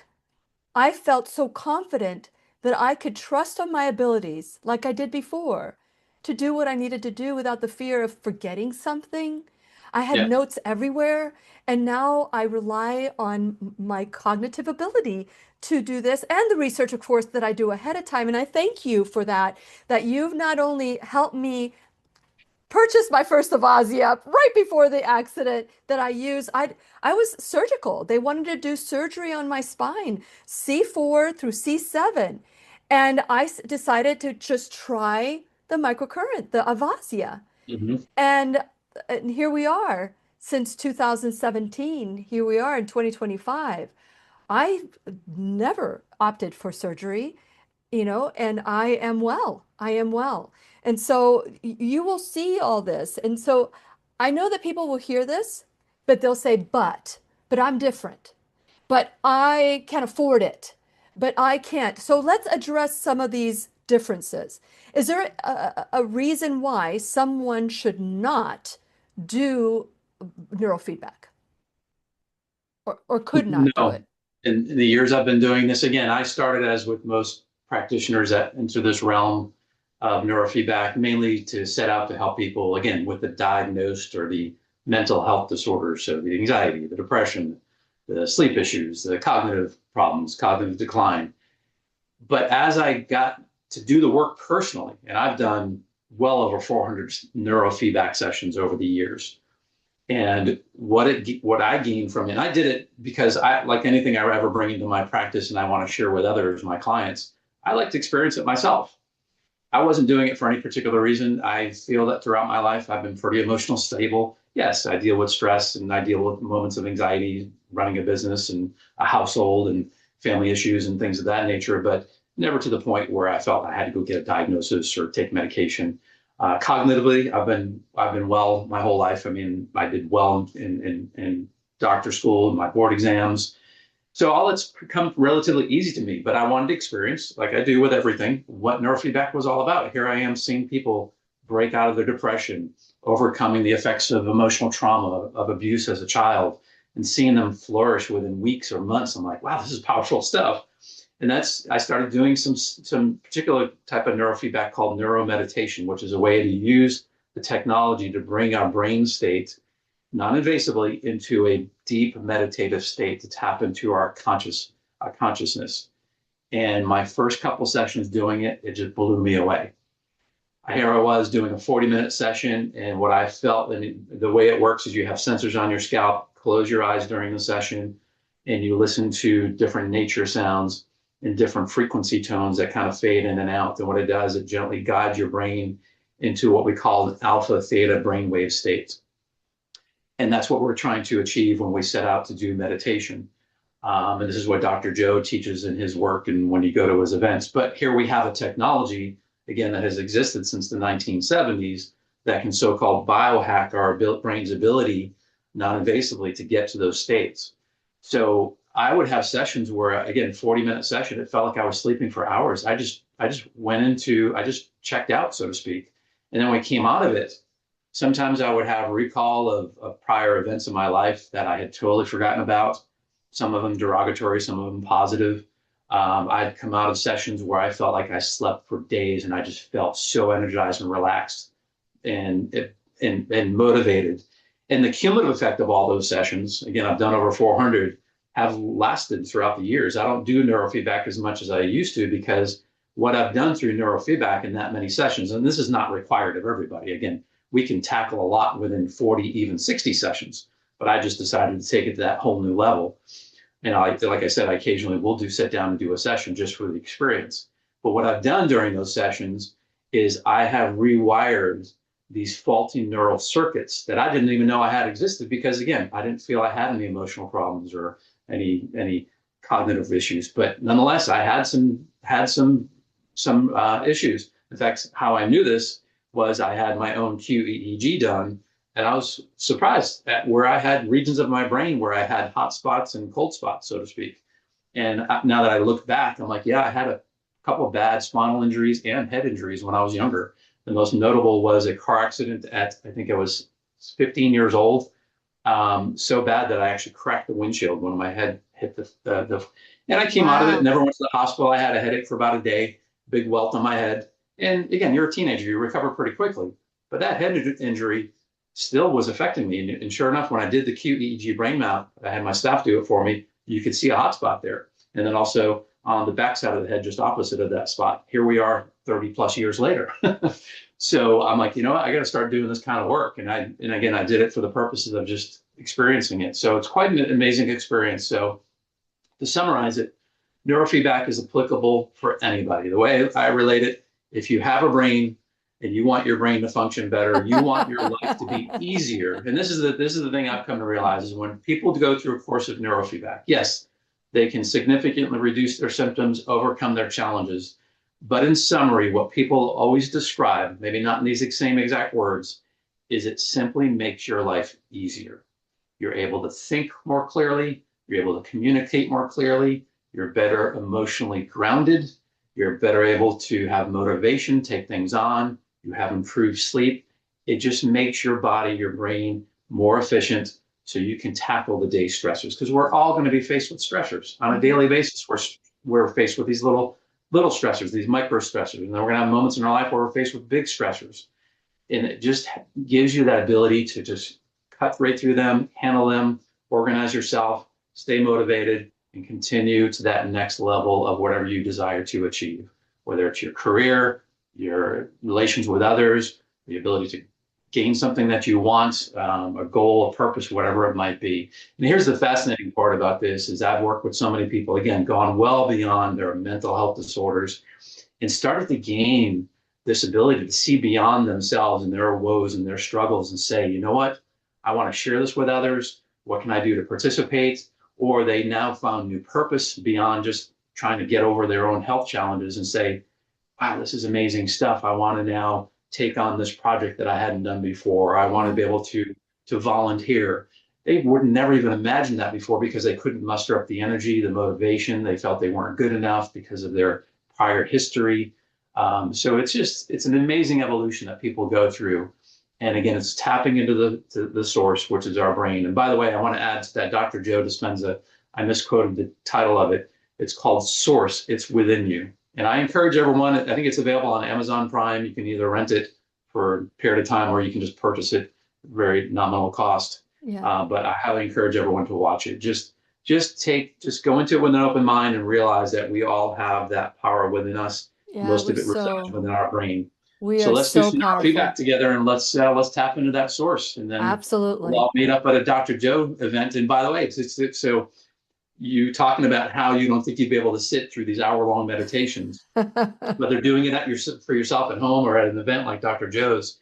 I felt so confident that I could trust on my abilities, like I did before, to do what I needed to do without the fear of forgetting something. I had Yeah. notes everywhere, and now I rely on my cognitive ability to do this and the research, of course, that I do ahead of time. And I thank you for that, that you've not only helped me purchased my first Avazia right before the accident that I used. I was surgical. They wanted to do surgery on my spine, C4 through C7. And I decided to just try the microcurrent, the Avazia. Mhm. And here we are since 2017. Here we are in 2025. I never opted for surgery, and I am well. I am well. And so you will see all this. And so I know that people will hear this, but they'll say, but I'm different. But I can afford it. But I can't. So let's address some of these differences. Is there a reason why someone should not do neurofeedback or could not do No. it? In the years I've been doing this, again, I started as with most practitioners that enter this realm of neurofeedback, mainly to set out to help people, again, with the diagnosed or the mental health disorders. So the anxiety, the depression, the sleep issues, the cognitive problems, cognitive decline. But as I got to do the work personally, and I've done well over 400 neurofeedback sessions over the years, and what I gained from it, and I did it because I, like anything I ever bring into my practice and I want to share with others, my clients, I like to experience it myself. I wasn't doing it for any particular reason. I feel that throughout my life, I've been pretty emotional stable. Yes, I deal with stress and I deal with moments of anxiety, running a business and a household and family issues and things of that nature, but never to the point where I felt I had to go get a diagnosis or take medication. Cognitively, I've been well my whole life. I mean, I did well in doctor school and my board exams. So all it's become relatively easy to me, but I wanted to experience, like I do with everything, what neurofeedback was all about. Here I am seeing people break out of their depression, overcoming the effects of emotional trauma, of abuse as a child, and seeing them flourish within weeks or months. I'm like, wow, this is powerful stuff. And I started doing some particular type of neurofeedback called neuromeditation, which is a way to use the technology to bring our brain state non-invasively into a deep meditative state to tap into our consciousness. And my first couple sessions doing it, it just blew me away. Here I was doing a 40-minute session, and what I felt, and the way it works is you have sensors on your scalp, close your eyes during the session, and you listen to different nature sounds and different frequency tones that kind of fade in and out. And what it does, it gently guides your brain into what we call an alpha theta brainwave state. And that's what we're trying to achieve when we set out to do meditation. And this is what Dr. Joe teaches in his work and when you go to his events. But here we have a technology, again, that has existed since the 1970s that can so-called biohack our brain's ability non-invasively to get to those states. So I would have sessions where, again, 40-minute session, it felt like I was sleeping for hours. I just checked out, so to speak. And then when I came out of it, sometimes I would have recall of prior events in my life that I had totally forgotten about, some of them derogatory, some of them positive. I'd come out of sessions where I felt like I slept for days and I just felt so energized and relaxed and and motivated. And the cumulative effect of all those sessions, again, I've done over 400, have lasted throughout the years. I don't do neurofeedback as much as I used to because what I've done through neurofeedback in that many sessions, and this is not required of everybody. Again, we can tackle a lot within 40, even 60 sessions, but I just decided to take it to that whole new level. And like I said, I occasionally will sit down and do a session just for the experience. But what I've done during those sessions is I have rewired these faulty neural circuits that I didn't even know I had existed because, again, I didn't feel I had any emotional problems or any cognitive issues. But nonetheless, I had some issues. In fact, how I knew this was I had my own QEEG done, and I was surprised at where I had regions of my brain where I had hot spots and cold spots, so to speak. And now that I look back, I'm like, yeah, I had a couple of bad spinal injuries and head injuries when I was younger. The most notable was a car accident at, I think I was 15 years old. So bad that I actually cracked the windshield when my head hit and I came out of it, never went to the hospital. I had a headache for about a day, big welt on my head. And again, you're a teenager, you recover pretty quickly. But that head injury still was affecting me. And sure enough, when I did the QEEG brain map, I had my staff do it for me, you could see a hot spot there. And then also on the backside of the head, just opposite of that spot. Here we are 30 plus years later. So I'm like, you know what, I got to start doing this kind of work. And again, I did it for the purposes of just experiencing it. So it's quite an amazing experience. So to summarize it, neurofeedback is applicable for anybody. The way I relate it, if you have a brain and you want your brain to function better, you want your life to be easier. And this is the thing I've come to realize is when people go through a course of neurofeedback, yes, they can significantly reduce their symptoms, overcome their challenges. But in summary, what people always describe, maybe not in these same exact words, is it simply makes your life easier. You're able to think more clearly. You're able to communicate more clearly. You're better emotionally grounded. You're better able to have motivation, take things on. You have improved sleep. It just makes your body, your brain more efficient so you can tackle the day's stressors. Because we're all going to be faced with stressors on a daily basis. We're faced with these little stressors, these micro stressors. And then we're going to have moments in our life where we're faced with big stressors. And it just gives you that ability to just cut right through them, handle them, organize yourself, stay motivated, and continue to that next level of whatever you desire to achieve, whether it's your career, your relations with others, the ability to gain something that you want, a goal, a purpose, whatever it might be. And here's the fascinating part about this is I've worked with so many people, again, gone well beyond their mental health disorders and started to gain this ability to see beyond themselves and their woes and their struggles and say, you know what, I want to share this with others. What can I do to participate? Or they now found new purpose beyond just trying to get over their own health challenges and say, wow, this is amazing stuff. I want to now take on this project that I hadn't done before. I want to be able to volunteer. They would never even imagine that before because they couldn't muster up the energy, the motivation. They felt they weren't good enough because of their prior history. So it's an amazing evolution that people go through. And again, it's tapping into the source, which is our brain. And by the way, I want to add to that Dr. Joe Dispenza, I misquoted the title of it. It's called Source. It's within you. And I encourage everyone, I think it's available on Amazon Prime. You can either rent it for a period of time or you can just purchase it at very nominal cost. Yeah. But I highly encourage everyone to watch it. Just go into it with an open mind and realize that we all have that power within us. Yeah, Most of it resides within our brain. We So are let's do so some powerful. feedback together and let's tap into that source. And then Absolutely. we'll all meet up at a Dr. Joe event. And by the way, so you talking about how you don't think you'd be able to sit through these hour-long meditations, but they're doing it for yourself at home or at an event like Dr. Joe's.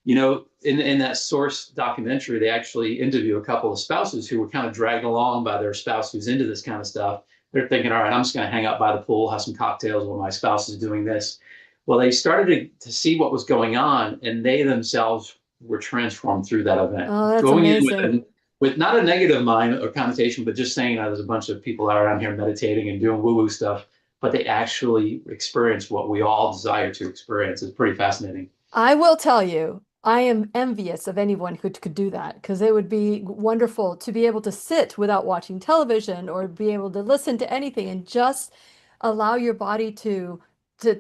You know, in that Source documentary, they actually interview a couple of spouses who were kind of dragged along by their spouse who's into this kind of stuff. They're thinking, all right, I'm just going to hang out by the pool, have some cocktails while my spouse is doing this. Well, they started to see what was going on, and they themselves were transformed through that event. Oh, that's Going amazing. in with with not a negative mind or connotation, but just saying there's a bunch of people out around here meditating and doing woo-woo stuff, but they actually experience what we all desire to experience. It's pretty fascinating. I will tell you, I am envious of anyone who could do that because it would be wonderful to be able to sit without watching television or be able to listen to anything and just allow your body to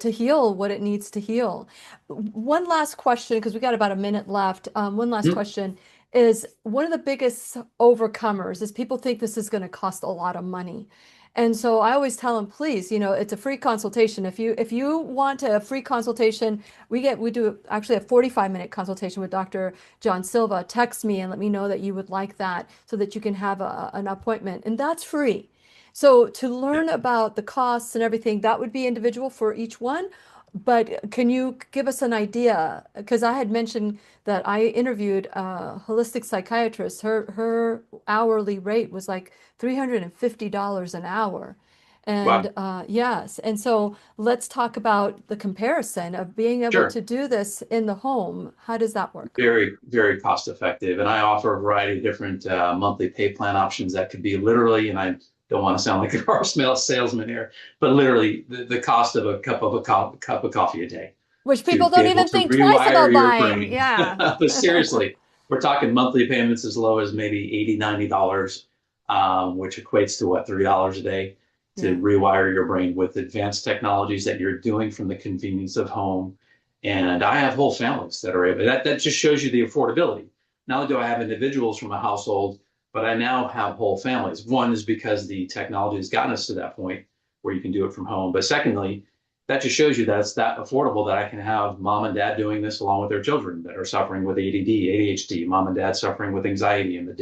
heal what it needs to heal. One last question, because we got about a minute left. One last Mhm. question is one of the biggest overcomers is people think this is going to cost a lot of money. And so I always tell them, please, it's a free consultation. If you want a free consultation, we do actually a 45-minute consultation with Dr. John Silva. Text me and let me know that you would like that so that you can have an appointment. And that's free. So to learn about the costs and everything, that would be individual for each one. But can you give us an idea? Because I had mentioned that I interviewed a holistic psychiatrist. Her hourly rate was like $350 an hour. Wow. And yes, and so let's talk about the comparison of being able Sure. to do this in the home. How does that work? Very, very cost effective. And I offer a variety of different monthly pay plan options that could be literally, and I don't want to sound like a car salesman here, but literally the cost of a cup of coffee a day Which to people be don't able even to think twice rewire about your buying. brain. Yeah. But seriously, we're talking monthly payments as low as maybe $80, $90, which equates to what, $3 a day to Yeah. rewire your brain with advanced technologies that you're doing from the convenience of home. And I have whole families that are able, that just shows you the affordability. Not only do I have individuals from a household, but I now have whole families. One is because the technology has gotten us to that point where you can do it from home. But secondly, that just shows you that it's that affordable that I can have mom and dad doing this along with their children that are suffering with ADD, ADHD, mom and dad suffering with anxiety and the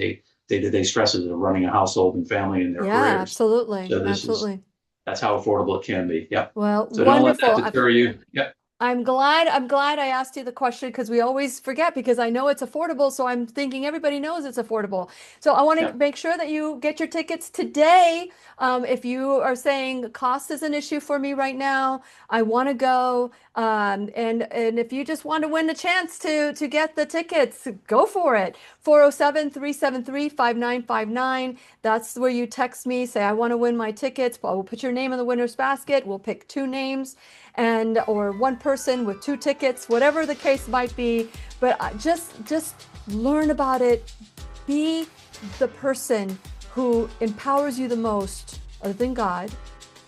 day-to-day stresses of running a household and family and their Yeah, careers. absolutely. So Absolutely. that's how affordable it can be. Yep. Well, So don't let that wonderful. deter you. Yep. I'm glad I asked you the question because we always forget because I know it's affordable. So I'm thinking everybody knows it's affordable. So I want to Yep. make sure that you get your tickets today. If you are saying cost is an issue for me right now, I want to go. And if you just want to win a chance to get the tickets, go for it. 407-373-5959. That's where you text me, say I want to win my tickets. We'll put your name in the winner's basket. We'll pick two names and or one person with two tickets, whatever the case might be. But just learn about it. Be the person who empowers you the most, other than God.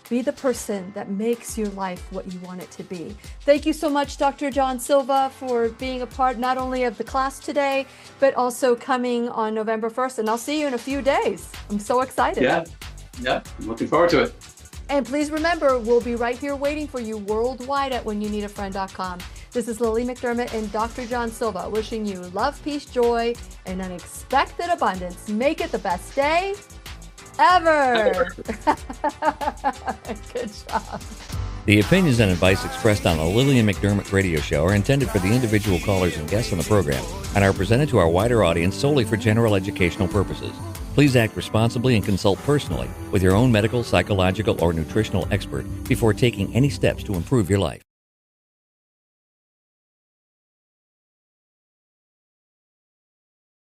Be the person that makes your life what you want it to be. Thank you so much, Dr. John Silva, for being a part not only of the class today, but also coming on November 1st. And I'll see you in a few days. I'm so excited. Yeah. Yep. I'm looking forward to it. And please remember, we'll be right here waiting for you worldwide at whenyounneedafriend.com. This is Lily McDermott and Dr. John Silva wishing you love, peace, joy, and unexpected abundance. Make it the best day ever. Good job. The opinions and advice expressed on the Lillian McDermott radio show are intended for the individual callers and guests on the program and are presented to our wider audience solely for general educational purposes. Please act responsibly and consult personally with your own medical, psychological, or nutritional expert before taking any steps to improve your life.